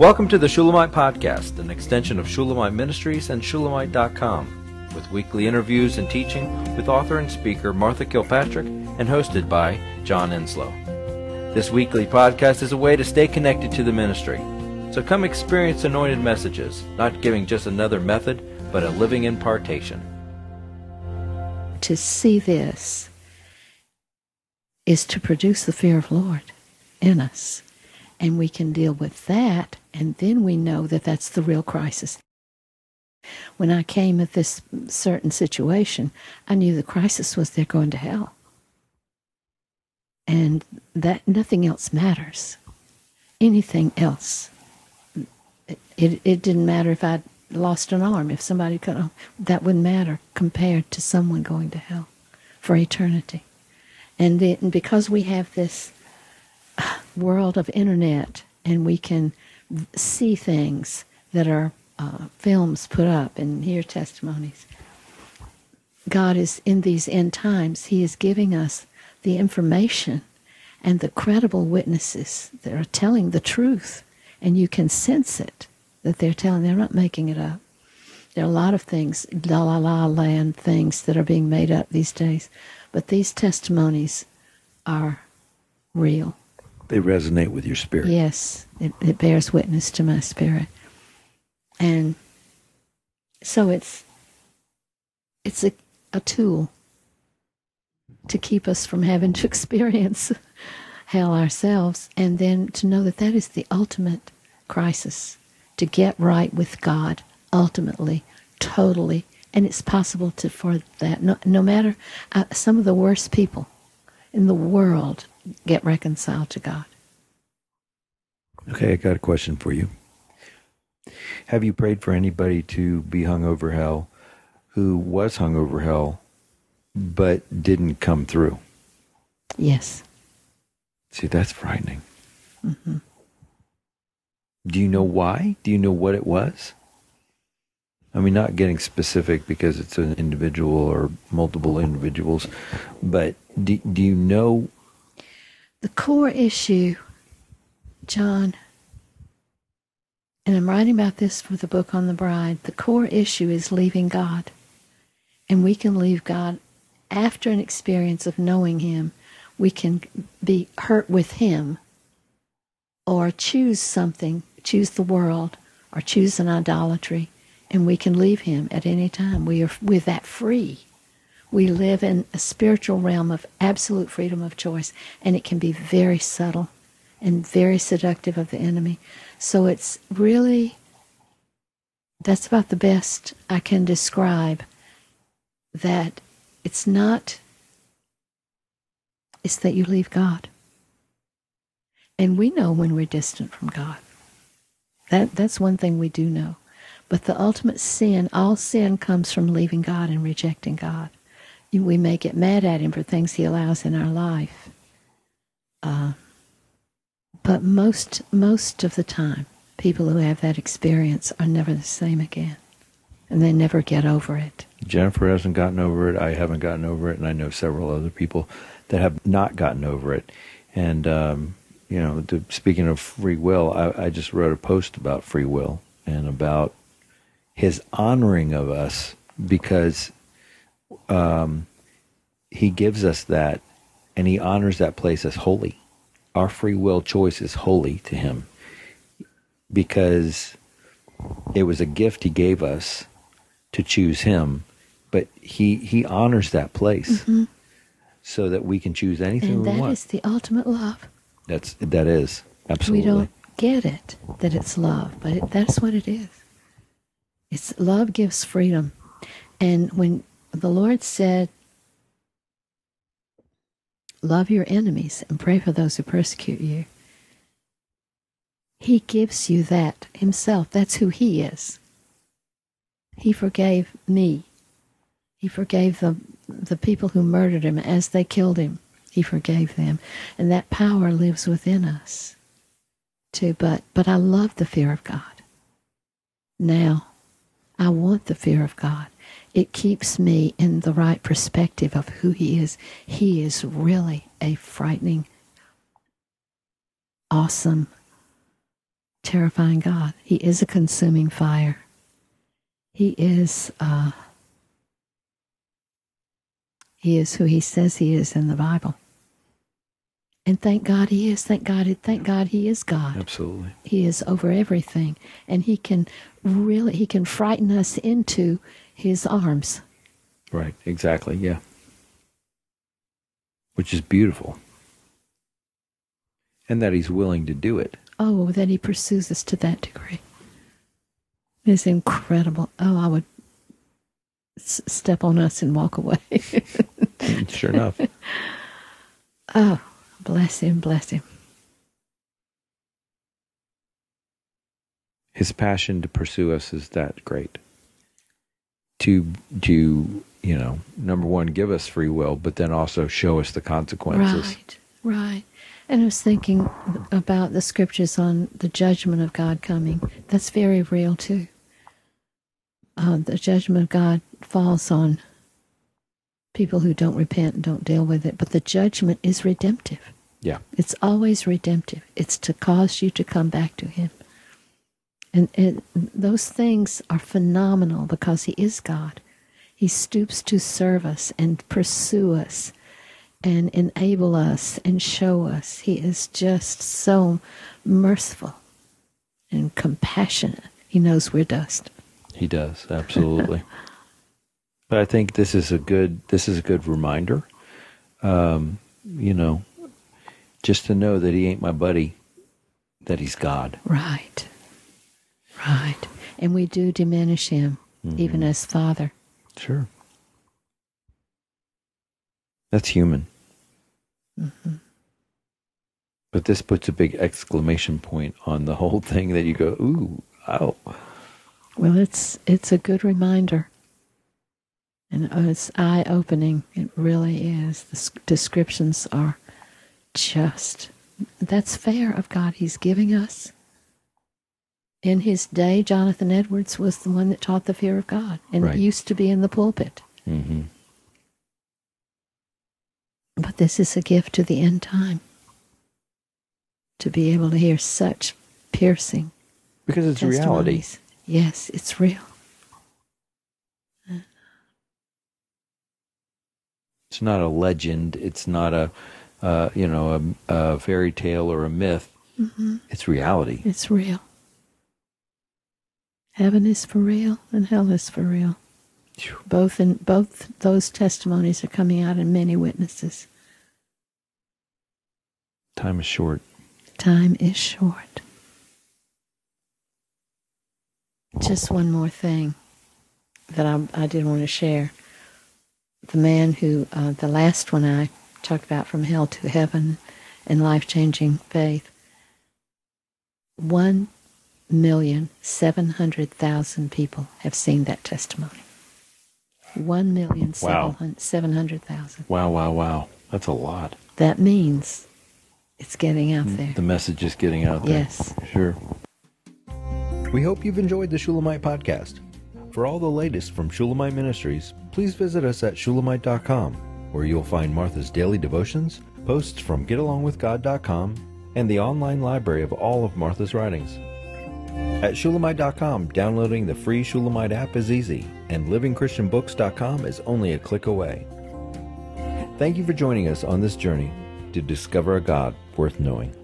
Welcome to the Shulamite Podcast, an extension of Shulamite Ministries and Shulamite.com, with weekly interviews and teaching with author and speaker Martha Kilpatrick and hosted by John Enslow. This weekly podcast is a way to stay connected to the ministry. So come experience anointed messages, not giving just another method, but a living impartation. To see this is to produce the fear of the Lord in us. And we can deal with that, and then we know that that's the real crisis. When I came at this certain situation, I knew the crisis was they're going to hell. And that nothing else matters. Anything else. It didn't matter if I'd lost an arm, if somebody could, that wouldn't matter compared to someone going to hell for eternity. And because we have this world of internet, and we can see things that are films put up and hear testimonies. God is, in these end times, He is giving us the information and the credible witnesses that are telling the truth, and you can sense it, that they're not making it up. There are a lot of things, la land things that are being made up these days, but these testimonies are real. They resonate with your spirit. Yes, it bears witness to my spirit. And so it's a tool to keep us from having to experience hell ourselves, and then to know that that is the ultimate crisis, to get right with God ultimately, totally. And it's possible for that. No matter, some of the worst people in the world get reconciled to God. Okay, I got a question for you. Have you prayed for anybody to be hung over hell who was hung over hell but didn't come through? Yes. See, that's frightening. Mm-hmm. Do you know why? Do you know what it was? I mean, not getting specific because it's an individual or multiple individuals, but do you know? The core issue, John, and I'm writing about this for the book on the bride, the core issue is leaving God. And we can leave God after an experience of knowing Him. We can be hurt with Him, or choose something, choose the world, or choose an idolatry, and we can leave Him at any time. We're that free. We live in a spiritual realm of absolute freedom of choice, and it can be very subtle and very seductive of the enemy. So it's really, that's about the best I can describe, that it's not, it's that you leave God. And we know when we're distant from God. That's one thing we do know. But the ultimate sin, all sin comes from leaving God and rejecting God. We may get mad at Him for things He allows in our life. But most of the time, people who have that experience are never the same again. And they never get over it. Jennifer hasn't gotten over it. I haven't gotten over it. And I know several other people that have not gotten over it. And, speaking of free will, I just wrote a post about free will and about His honoring of us, because He gives us that, and He honors that place as holy. Our free will choice is holy to Him, because it was a gift He gave us to choose Him, but He honors that place, so that we can choose anything we want. And that is the ultimate love. That is, absolutely. We don't get it, that it's love, but that's what it is. It's love gives freedom. And when the Lord said, love your enemies and pray for those who persecute you, He gives you that Himself. That's who He is. He forgave me. He forgave the people who murdered Him as they killed Him. He forgave them. And that power lives within us too. But I love the fear of God. Now, I want the fear of God. It keeps me in the right perspective of who He is. He is really a frightening, awesome, terrifying God. He is a consuming fire. He is who he says he is in the Bible. And thank God he is. Thank God he is God. Absolutely. He is over everything. And he can frighten us into his arms. Right, exactly, yeah. Which is beautiful. And that he's willing to do it. Oh, that he pursues us to that degree. It's incredible. Oh, I would step on us and walk away. Sure enough. Oh, bless him, bless him. His passion to pursue us is that great. To number one, give us free will, but then also show us the consequences. Right. And I was thinking about the scriptures on the judgment of God coming. That's very real too. The judgment of God falls on people who don't repent and don't deal with it. But the judgment is redemptive. Yeah. It's always redemptive. It's to cause you to come back to him. And those things are phenomenal because he is God. He stoops to serve us and pursue us and enable us and show us. He is just so merciful and compassionate. He knows we're dust. He does, absolutely. But I think this is a good reminder. Just to know that he ain't my buddy, that he's God. Right. And we do diminish him, even as Father. Sure. That's human. Mm-hmm. But this puts a big exclamation point on the whole thing that you go, ooh, ow. Well, it's a good reminder. And it's eye-opening. It really is. The descriptions are just, that's fair of God. He's giving us. In his day, Jonathan Edwards was the one that taught the fear of God. And right. It used to be in the pulpit. Mm-hmm. But this is a gift to the end time. To be able to hear such piercing because it's testimonies. Reality. Yes, it's real. It's not a legend. It's not a fairy tale or a myth. Mm-hmm. It's reality. It's real. Heaven is for real and hell is for real. Both those testimonies are coming out in many witnesses. Time is short. Time is short. Just one more thing that I did want to share. The man who, the last one I talked about, From Hell to Heaven and Life-Changing Faith, 1,700,000 people have seen that testimony. 1,700,000. Wow. That's a lot. That means it's getting out there. The message is getting out there. Yes. Sure. We hope you've enjoyed the Shulamite Podcast. For all the latest from Shulamite Ministries, please visit us at Shulamite.com, where you'll find Martha's daily devotions, posts from GetAlongWithGod.com, and the online library of all of Martha's writings. At Shulamite.com, downloading the free Shulamite app is easy, and LivingChristianBooks.com is only a click away. Thank you for joining us on this journey to discover a God worth knowing.